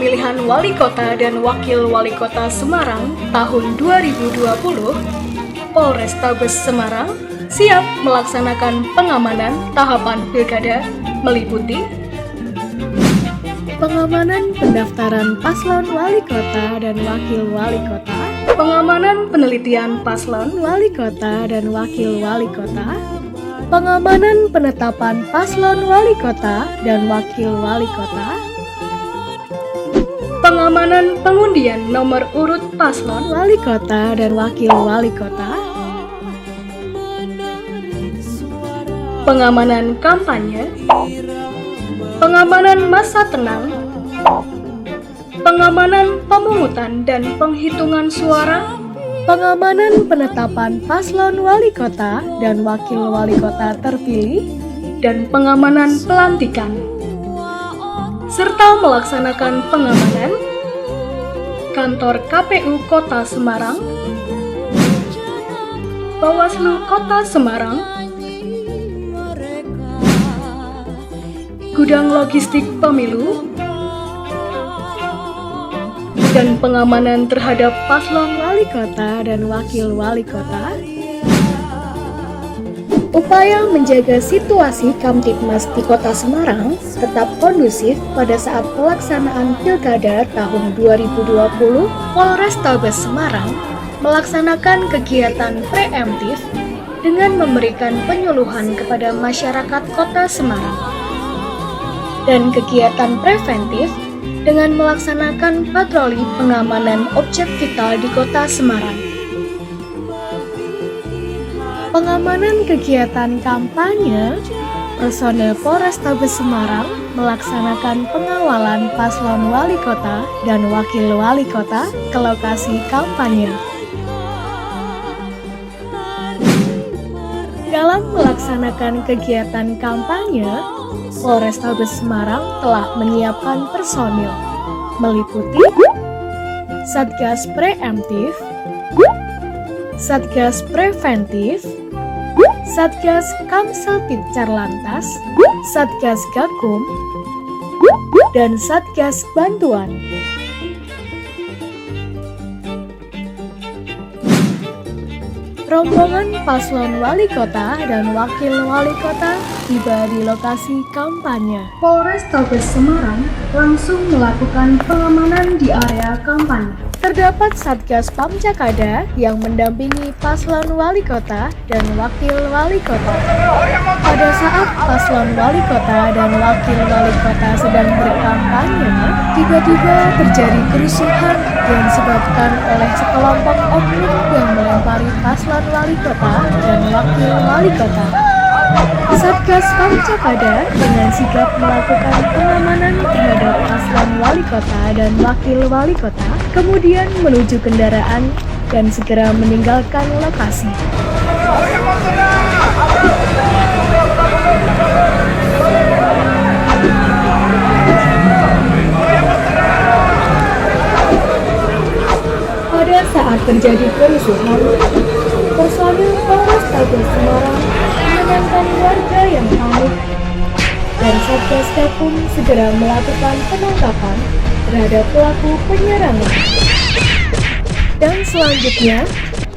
pemilihan wali kota dan wakil wali kota Semarang tahun 2020, Polrestabes Semarang siap melaksanakan pengamanan tahapan pilkada meliputi pengamanan pendaftaran paslon wali kota dan wakil wali kota, pengamanan penelitian paslon wali kota dan wakil wali kota, pengamanan penetapan paslon wali kota dan wakil wali kota, pengamanan pengundian nomor urut paslon wali kota dan wakil wali kota, pengamanan kampanye, pengamanan masa tenang, pengamanan pemungutan dan penghitungan suara, pengamanan penetapan paslon wali kota dan wakil wali kota terpilih, dan pengamanan pelantikan, serta melaksanakan pengamanan kantor KPU Kota Semarang, Bawaslu Kota Semarang, gudang logistik pemilu, dan pengamanan terhadap paslon wali kota dan wakil wali kota. Upaya menjaga situasi Kamtibmas di Kota Semarang tetap kondusif pada saat pelaksanaan Pilkada tahun 2020, Polrestabes Semarang melaksanakan kegiatan preemptif dengan memberikan penyuluhan kepada masyarakat Kota Semarang dan kegiatan preventif dengan melaksanakan patroli pengamanan objek vital di Kota Semarang. Pengamanan kegiatan kampanye, personel Polrestabes Semarang melaksanakan pengawalan paslon wali kota dan wakil wali kota ke lokasi kampanye. Dalam melaksanakan kegiatan kampanye, Polrestabes Semarang telah menyiapkan personil meliputi Satgas Preemptif, Satgas Preventif, Satgas Kamseltib Carlantas, Satgas Gakum, dan Satgas Bantuan. Rombongan paslon wali kota dan wakil wali kota tiba di lokasi kampanye. Polrestabes Semarang langsung melakukan pengamanan di area kampanye. Terdapat Satgas Pamcakada yang mendampingi paslon wali kota dan wakil wali kota. Pada saat paslon wali kota dan wakil wali kota sedang berkampanye, tiba-tiba terjadi kerusuhan yang disebabkan oleh sekelompok oknum yang melempari paslon wali kota dan wakil wali kota. Satgas Pamcakada dengan sigap melakukan pengamanan terhadap paslon wali kota dan wakil wali kota, kemudian menuju kendaraan dan segera meninggalkan lokasi. Pada saat terjadi kerusuhan, personil Polrestabes Semarang menenangkan warga yang panik, dan Satgas Gakum segera melakukan penangkapan terhadap pelaku penyerangan. Dan selanjutnya,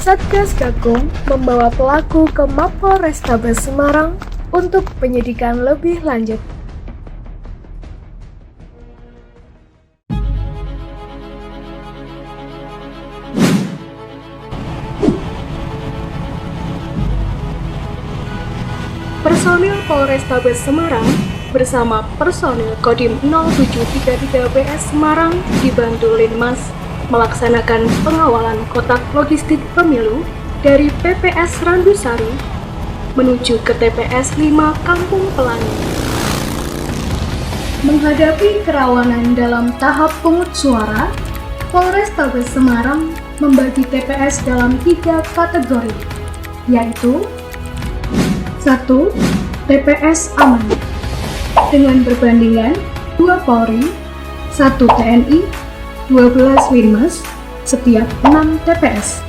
Satgas Gakum membawa pelaku ke Mapolrestabes Semarang untuk penyidikan lebih lanjut. Personil Polrestabes Semarang bersama personil Kodim 0733 BS Semarang dibantu Linmas melaksanakan pengawalan kotak logistik pemilu dari PPS Randusari menuju ke TPS 5 Kampung Pelangi. Menghadapi kerawanan dalam tahap pungut suara, Polrestabes Semarang membagi TPS dalam 3 kategori, yaitu 1. TPS aman dengan perbandingan 2 Polri, 1 TNI, 12 Linmas setiap 6 TPS.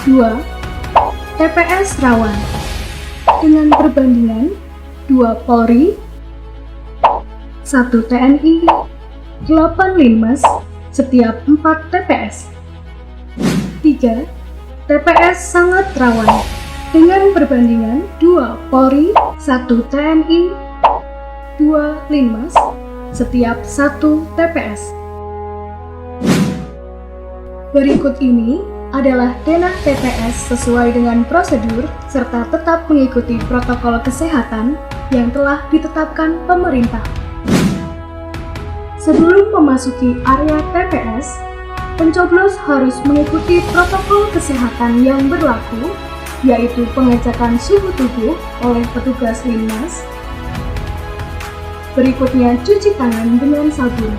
2. TPS rawan dengan perbandingan 2 Polri, 1 TNI, 8 Linmas setiap 4 TPS. 3. TPS sangat rawan dengan perbandingan 2 Polri, 1 TNI, 2 Linmas setiap 1 TPS. Berikut ini adalah denah TPS sesuai dengan prosedur serta tetap mengikuti protokol kesehatan yang telah ditetapkan pemerintah. Sebelum memasuki area TPS, pencoblos harus mengikuti protokol kesehatan yang berlaku, yaitu pengecekan suhu tubuh oleh petugas Linmas. Berikutnya cuci tangan dengan sabun.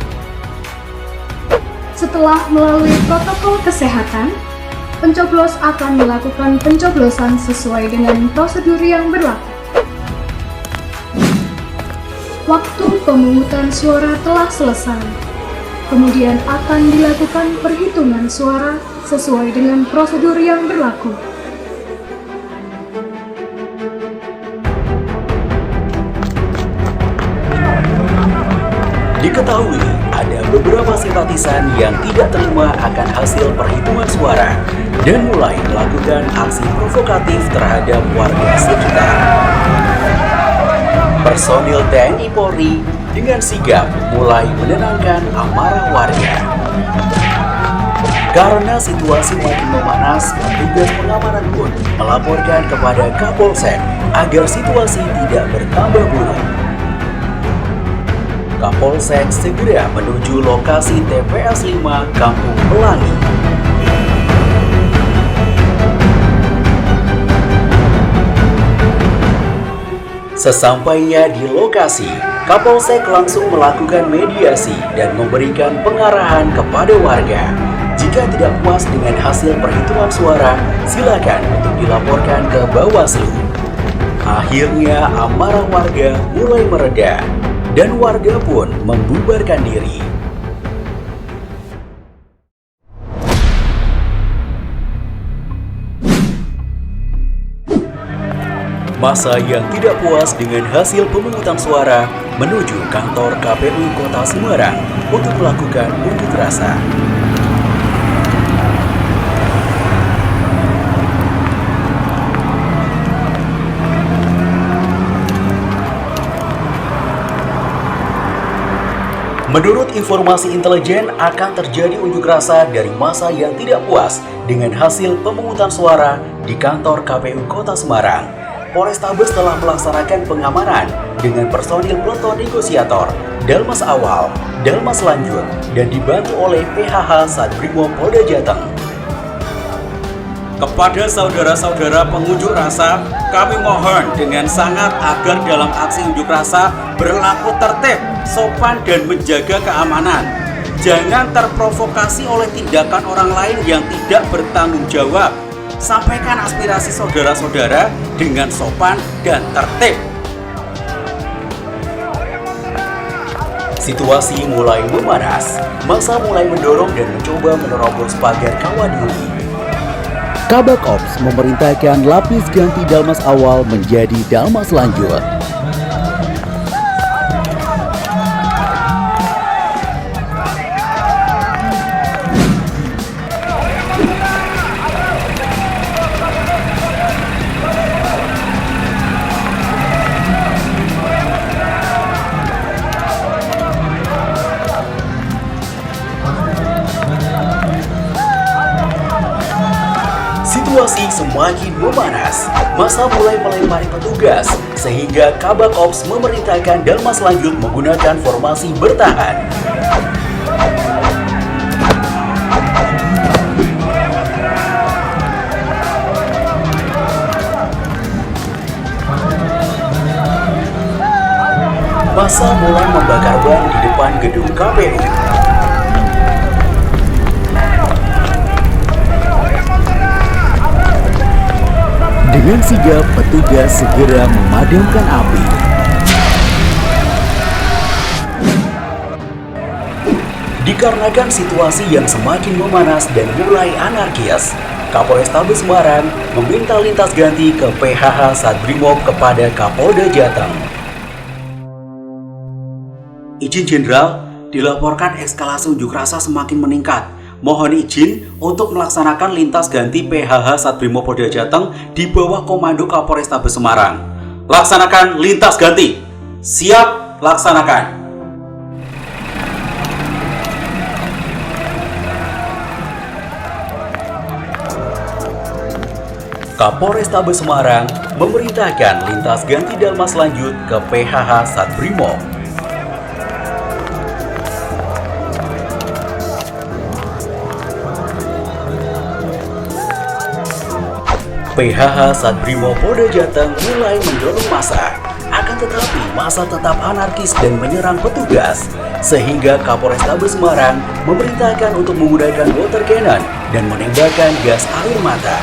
Setelah melalui protokol kesehatan, pencoblos akan melakukan pencoblosan sesuai dengan prosedur yang berlaku. Waktu pemungutan suara telah selesai. Kemudian akan dilakukan perhitungan suara sesuai dengan prosedur yang berlaku. Diketahui ada beberapa simpatisan yang tidak terima akan hasil perhitungan suara dan mulai melakukan aksi provokatif terhadap warga sekitar. Personil TNI Polri dengan sigap mulai menenangkan amarah warga. Karena situasi makin memanas, petugas pengamanan pun melaporkan kepada Kapolsek agar situasi tidak bertambah buruk. Kapolsek segera menuju lokasi TPS 5 Kampung Pelangi. Sesampainya di lokasi, Kapolsek langsung melakukan mediasi dan memberikan pengarahan kepada warga. Jika tidak puas dengan hasil perhitungan suara, silakan untuk dilaporkan ke Bawaslu. Akhirnya amarah warga mulai mereda dan warga pun membubarkan diri. Massa yang tidak puas dengan hasil pemungutan suara menuju kantor KPU Kota Semarang untuk melakukan unjuk rasa. Menurut informasi intelijen, akan terjadi unjuk rasa dari massa yang tidak puas dengan hasil pemungutan suara di kantor KPU Kota Semarang. Polrestabes telah melaksanakan pengamanan dengan personil peleton negosiator, Dalmas Awal, Dalmas Lanjut, dan dibantu oleh PHH Satbrimob Polda Jateng. Kepada saudara-saudara pengunjuk rasa, kami mohon dengan sangat agar dalam aksi unjuk rasa berlaku tertib, sopan, dan menjaga keamanan. Jangan terprovokasi oleh tindakan orang lain yang tidak bertanggung jawab. Sampaikan aspirasi saudara-saudara dengan sopan dan tertib. Situasi mulai memanas, massa mulai mendorong dan mencoba menerobos pagar kawat duri. Kabak Ops memerintahkan lapis ganti Dalmas Awal menjadi Dalmas Lanjut. Situasi semakin memanas, massa mulai melempari petugas, sehingga Kabak Ops memerintahkan Dalmas Lanjut menggunakan formasi bertahan. Massa mulai membakar ban di depan gedung KPU. Dengan sigap, petugas segera memadamkan api. Dikarenakan situasi yang semakin memanas dan mulai anarkis, Kapolrestabes Semarang meminta lintas ganti ke PHH Satbrimob kepada Kapolda Jateng. Izin Jenderal, dilaporkan eskalasi unjuk rasa semakin meningkat. Mohon izin untuk melaksanakan lintas ganti PHH Satbrimopolda Jateng di bawah komando Kapolrestabes Semarang. Laksanakan lintas ganti. Siap, laksanakan. Kapolrestabes Semarang memerintahkan lintas ganti Dalmas lanjut ke PHH Satbrimob. PHH Satbrimob Polda Jateng mulai mendorong massa. Akan tetapi massa tetap anarkis dan menyerang petugas, sehingga Kapolrestabes Semarang memerintahkan untuk menggunakan water cannon dan menembakkan gas air mata.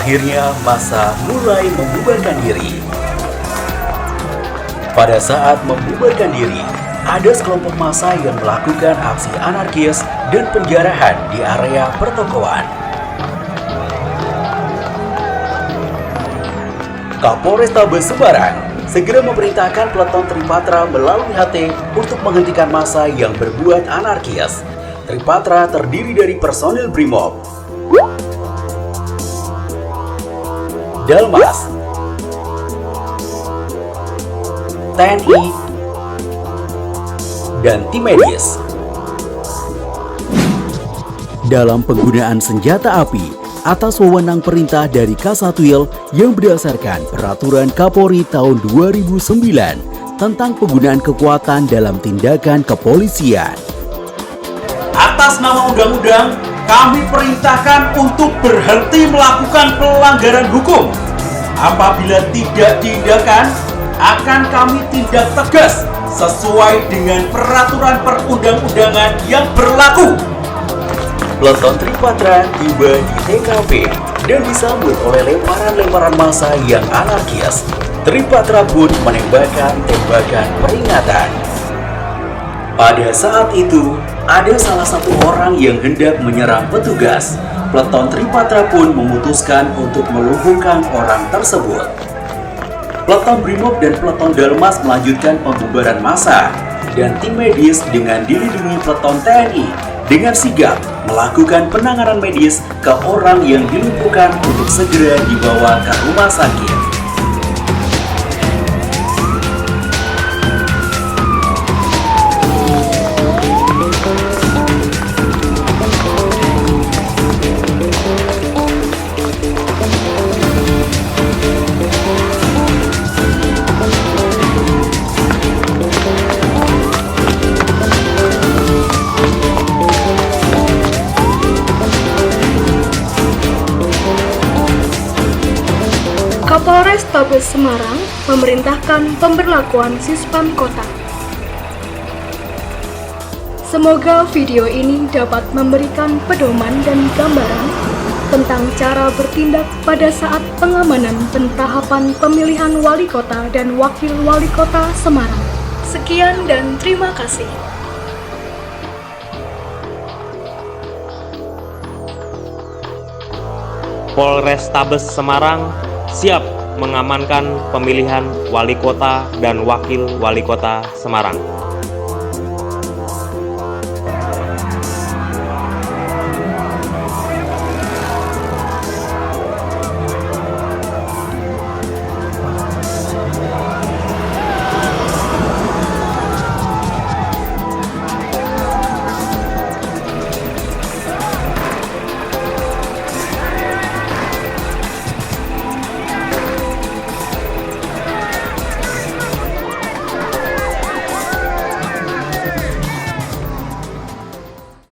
Akhirnya massa mulai membubarkan diri. Pada saat membubarkan diri, ada sekelompok massa yang melakukan aksi anarkis dan penjarahan di area pertokoan. Kapolrestabes Semarang segera memerintahkan peleton Tripatra melalui HT untuk menghentikan massa yang berbuat anarkis. Tripatra terdiri dari personil Brimob, Dalmas, TNI, dan tim medis. Dalam penggunaan senjata api atas wewenang perintah dari Kasatwil yang berdasarkan Peraturan Kapolri tahun 2009 tentang penggunaan kekuatan dalam tindakan kepolisian. Atas nama undang-undang, kami perintahkan untuk berhenti melakukan pelanggaran hukum. Apabila tidak diindahkan, akan kami tindak tegas sesuai dengan peraturan perundang-undangan yang berlaku. Peleton Tripatra tiba di TKP dan disambut oleh lemparan-lemparan massa yang anarkis. Tripatra pun menembakkan tembakan peringatan. Pada saat itu, ada salah satu orang yang hendak menyerang petugas. Peleton Tripatra pun memutuskan untuk melumpuhkan orang tersebut. Peleton Brimob dan peleton Dalmas melanjutkan pembubaran massa, dan tim medis dengan dilindungi peleton TNI dengan sigap melakukan penanganan medis ke orang yang dilumpuhkan untuk segera dibawa ke rumah sakit. Kapolrestabes Semarang memerintahkan pemberlakuan Sispam Kota. Semoga video ini dapat memberikan pedoman dan gambaran tentang cara bertindak pada saat pengamanan pentahapan pemilihan wali kota dan wakil wali kota Semarang. Sekian dan terima kasih. Polrestabes Semarang siap mengamankan pemilihan wali kota dan wakil wali kota Semarang.